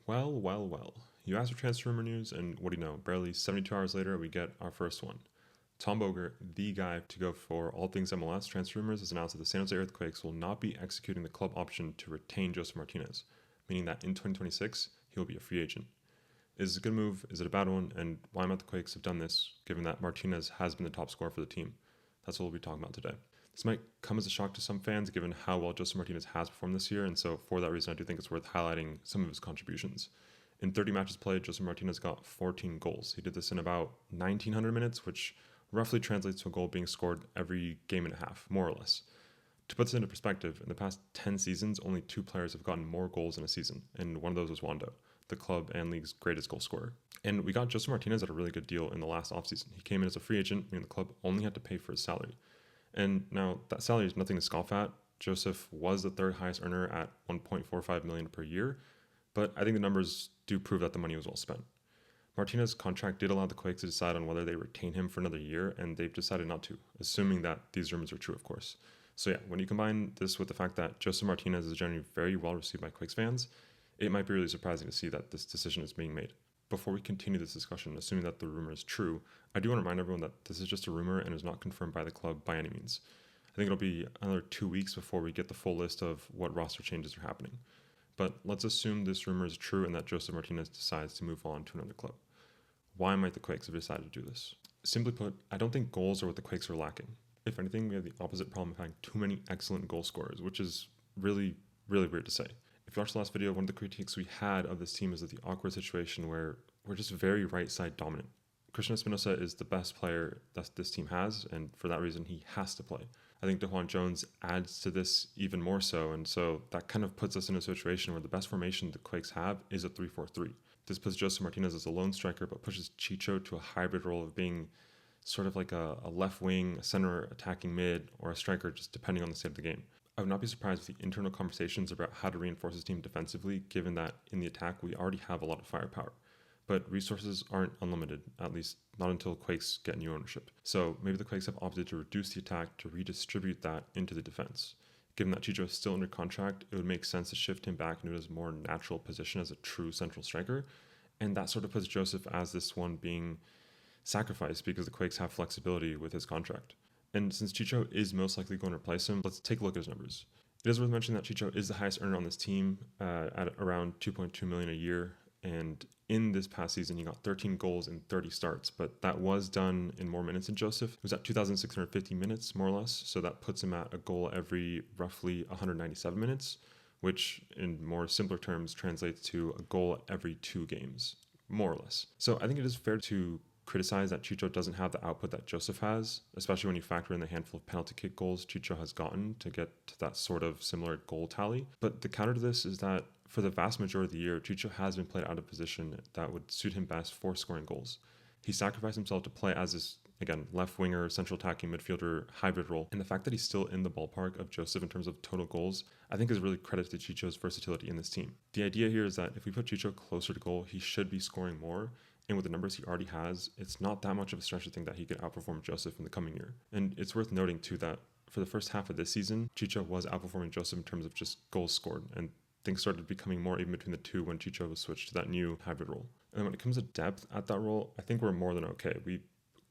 Well. You asked for transfer rumor news, and what do you know? Barely 72 hours later, we get our first one. Tom Bogert, the guy to go for all things MLS transfer rumors, has announced that the San Jose Earthquakes will not be executing the club option to retain Josef Martínez, meaning that in 2026, he will be a free agent. Is it a good move? Is it a bad one? And why might the Quakes have done this, given that Martinez has been the top scorer for the team? That's what we'll be talking about today. This might come as a shock to some fans, given how well Josef Martínez has performed this year, and so for that reason, I do think it's worth highlighting some of his contributions. In 30 matches played, Josef Martínez got 14 goals. He did this in about 1,900 minutes, which roughly translates to a goal being scored every game and a half, more or less. To put this into perspective, in the past 10 seasons, only 2 players have gotten more goals in a season, and one of those was Wando, the club and league's greatest goal scorer. And we got Josef Martínez at a really good deal in the last offseason. He came in as a free agent, meaning the club only had to pay for his salary. And now that salary is nothing to scoff at. Josef was the third highest earner at $1.45 million per year, but I think the numbers do prove that the money was well spent. Martinez's contract did allow the Quakes to decide on whether they retain him for another year, and they've decided not to, assuming that these rumors are true, of course. So yeah, when you combine this with the fact that Josef Martínez is generally very well received by Quakes fans, it might be really surprising to see that this decision is being made. Before we continue this discussion, assuming that the rumor is true, I do want to remind everyone that this is just a rumor and is not confirmed by the club by any means. I think it'll be another 2 weeks before we get the full list of what roster changes are happening. But let's assume this rumor is true and that Josef Martínez decides to move on to another club. Why might the Quakes have decided to do this? Simply put, I don't think goals are what the Quakes are lacking. If anything, we have the opposite problem of having too many excellent goal scorers, which is really weird to say. If you watched the last video, one of the critiques we had of this team is that the awkward situation where we're just very right side dominant. Cristian Espinosa is the best player that this team has, and for that reason, he has to play. I think DeJuan Jones adds to this even more so, and so that kind of puts us in a situation where the best formation the Quakes have is a 3-4-3. This puts Josef Martínez as a lone striker, but pushes Chicho to a hybrid role of being sort of like a left wing, a center attacking mid, or a striker, just depending on the state of the game. I would not be surprised with the internal conversations about how to reinforce his team defensively, given that in the attack we already have a lot of firepower. But resources aren't unlimited, at least not until Quakes get new ownership. So maybe the Quakes have opted to reduce the attack to redistribute that into the defense. Given that Chicho is still under contract, it would make sense to shift him back into his more natural position as a true central striker. And that sort of puts Josef as this one being sacrificed because the Quakes have flexibility with his contract. And since Chicho is most likely going to replace him, let's take a look at his numbers. It is worth mentioning that Chicho is the highest earner on this team at around $2.2 million a year. And in this past season, he got 13 goals in 30 starts, but that was done in more minutes than Josef. It was at 2,650 minutes, more or less. So that puts him at a goal every roughly 197 minutes, which in more simpler terms translates to a goal every 2 games, more or less. So I think it is fair to criticize that Chicho doesn't have the output that Josef has, especially when you factor in the handful of penalty kick goals Chicho has gotten to get to that sort of similar goal tally. But the counter to this is that for the vast majority of the year, Chicho has been played out of position that would suit him best for scoring goals. He sacrificed himself to play as this, again, left winger, central attacking midfielder hybrid role. And the fact that he's still in the ballpark of Josef in terms of total goals, I think is really credit to Chicho's versatility in this team. The idea here is that if we put Chicho closer to goal, he should be scoring more. And with the numbers he already has, it's not that much of a stretch to think that he could outperform Josef in the coming year. And it's worth noting too that for the first half of this season, Chicho was outperforming Josef in terms of just goals scored, and things started becoming more even between the two when Chicho was switched to that new hybrid role. And when it comes to depth at that role, I think we're more than okay. We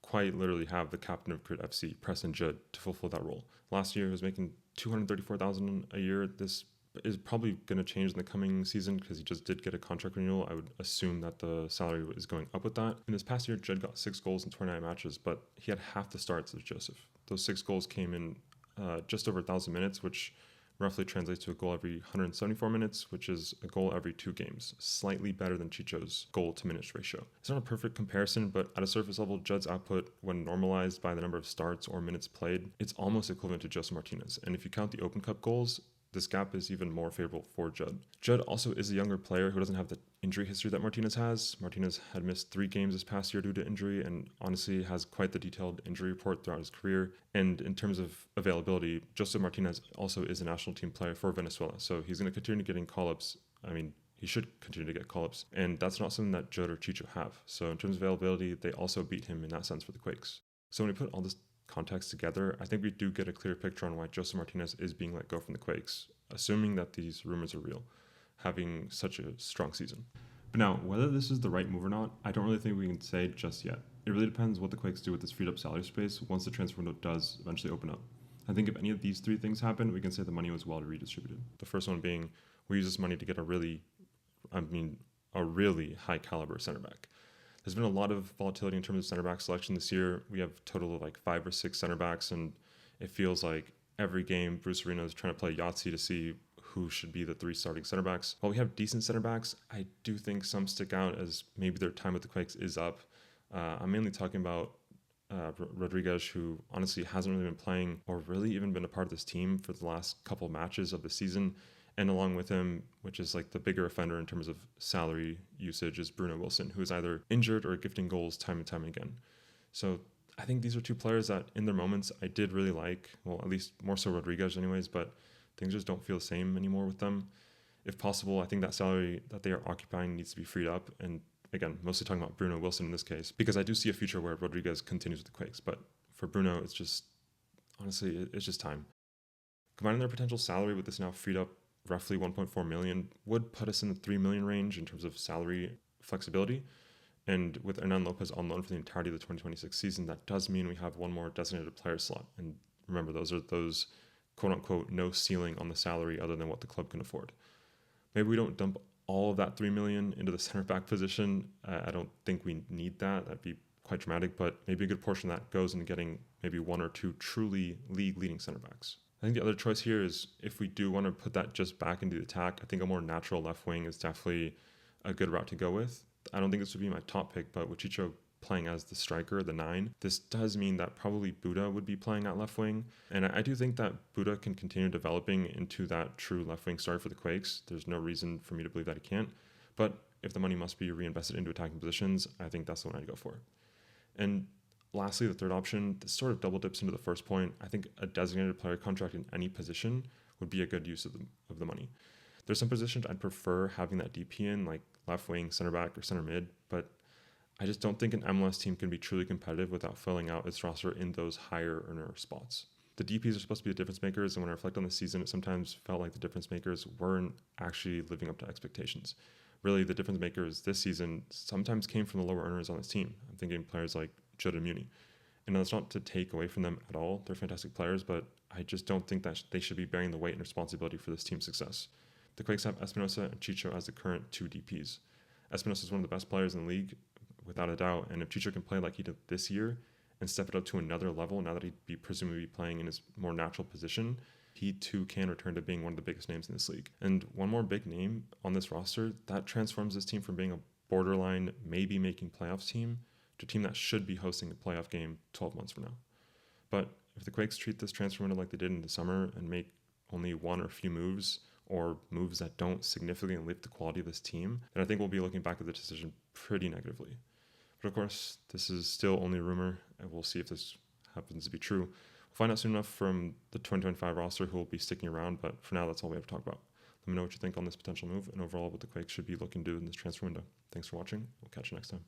quite literally have the captain of Grit FC, Preston Judd, to fulfill that role. Last year, he was making $234,000 a year. This is probably going to change in the coming season because he just did get a contract renewal. I would assume that the salary is going up with that. In this past year, Judd got 6 goals in 29 matches, but he had half the starts of Josef. Those 6 goals came in just over 1,000 minutes, which roughly translates to a goal every 174 minutes, which is a goal every 2 games, slightly better than Chicho's goal to minutes ratio. It's not a perfect comparison, but at a surface level, Judd's output, when normalized by the number of starts or minutes played, it's almost equivalent to Josef Martínez. And if you count the Open Cup goals, this gap is even more favorable for Judd. Judd also is a younger player who doesn't have the injury history that Martinez has. Martinez had missed 3 games this past year due to injury and honestly has quite the detailed injury report throughout his career. And in terms of availability, Josef Martínez also is a national team player for Venezuela. So he's going to continue getting call-ups. I mean, he should continue to get call-ups. And that's not something that Judd or Chicho have. So in terms of availability, they also beat him in that sense for the Quakes. So when we put all this context together, I think we do get a clear picture on why Josef Martínez is being let go from the Quakes, assuming that these rumors are real. having such a strong season. But now, whether this is the right move or not, I don't really think we can say just yet. It really depends what the Quakes do with this freed up salary space once the transfer window does eventually open up. I think if any of these three things happen, we can say the money was well redistributed. The first one being, we use this money to get a really high caliber center back. There's been a lot of volatility in terms of center back selection this year. We have a total of like 5 or 6 center backs, and it feels like every game Bruce Arena is trying to play Yahtzee to see who should be the 3 starting center backs. While we have decent center backs, I do think some stick out as maybe their time with the Quakes is up. I'm mainly talking about Rodriguez, who honestly hasn't really been playing or really even been a part of this team for the last couple of matches of the season. And along with him, which is like the bigger offender in terms of salary usage, is Bruno Wilson, who is either injured or gifting goals time and time again. So I think these are 2 players that in their moments I did really like, well, at least more so Rodriguez anyways, but things just don't feel the same anymore with them. If possible, I think that salary that they are occupying needs to be freed up. And again, mostly talking about Bruno Wilson in this case, because I do see a future where Rodriguez continues with the Quakes. But for Bruno, it's just, honestly, it's just time. Combining their potential salary with this now freed up roughly 1.4 million would put us in the 3 million range in terms of salary flexibility. And with Hernan Lopez on loan for the entirety of the 2026 season, that does mean we have one more designated player slot. And remember, those are those quote-unquote no ceiling on the salary other than what the club can afford. Maybe we don't dump all of that 3 million into the center back position. I don't think we need that. That'd be quite dramatic, but maybe a good portion of that goes into getting maybe 1 or 2 truly league-leading center backs. I think the other choice here is if we do want to put that just back into the attack, I think a more natural left wing is definitely a good route to go with. I don't think this would be my top pick, but with Chicho playing as the striker, the 9, this does mean that probably Buda would be playing at left wing. And I do think that Buda can continue developing into that true left wing starter for the Quakes. There's no reason for me to believe that he can't. But if the money must be reinvested into attacking positions, I think that's the one I'd go for. And lastly, the third option, this sort of double dips into the first point. I think a designated player contract in any position would be a good use of the money. There's some positions I'd prefer having that DP in, like left wing, center back, or center mid, but I just don't think an MLS team can be truly competitive without filling out its roster in those higher earner spots. The DPs are supposed to be the difference makers, and when I reflect on the season, it sometimes felt like the difference makers weren't actually living up to expectations. Really, the difference makers this season sometimes came from the lower earners on this team. I'm thinking players like Judd and Muni. And that's not to take away from them at all. They're fantastic players, but I just don't think that they should be bearing the weight and responsibility for this team's success. The Quakes have Espinosa and Chicho as the current 2 DPs. Espinosa is one of the best players in the league, without a doubt, and if Chicho can play like he did this year and step it up to another level, now that he'd be presumably playing in his more natural position, he too can return to being one of the biggest names in this league. And one more big name on this roster, that transforms this team from being a borderline, maybe making playoffs team, to a team that should be hosting a playoff game 12 months from now. But if the Quakes treat this transfer window like they did in the summer and make only one or a few moves, or moves that don't significantly lift the quality of this team, then I think we'll be looking back at the decision pretty negatively. But of course, this is still only a rumor, and we'll see if this happens to be true. We'll find out soon enough from the 2025 roster who will be sticking around, but for now, that's all we have to talk about. Let me know what you think on this potential move and overall what the Quakes should be looking to do in this transfer window. Thanks for watching. We'll catch you next time.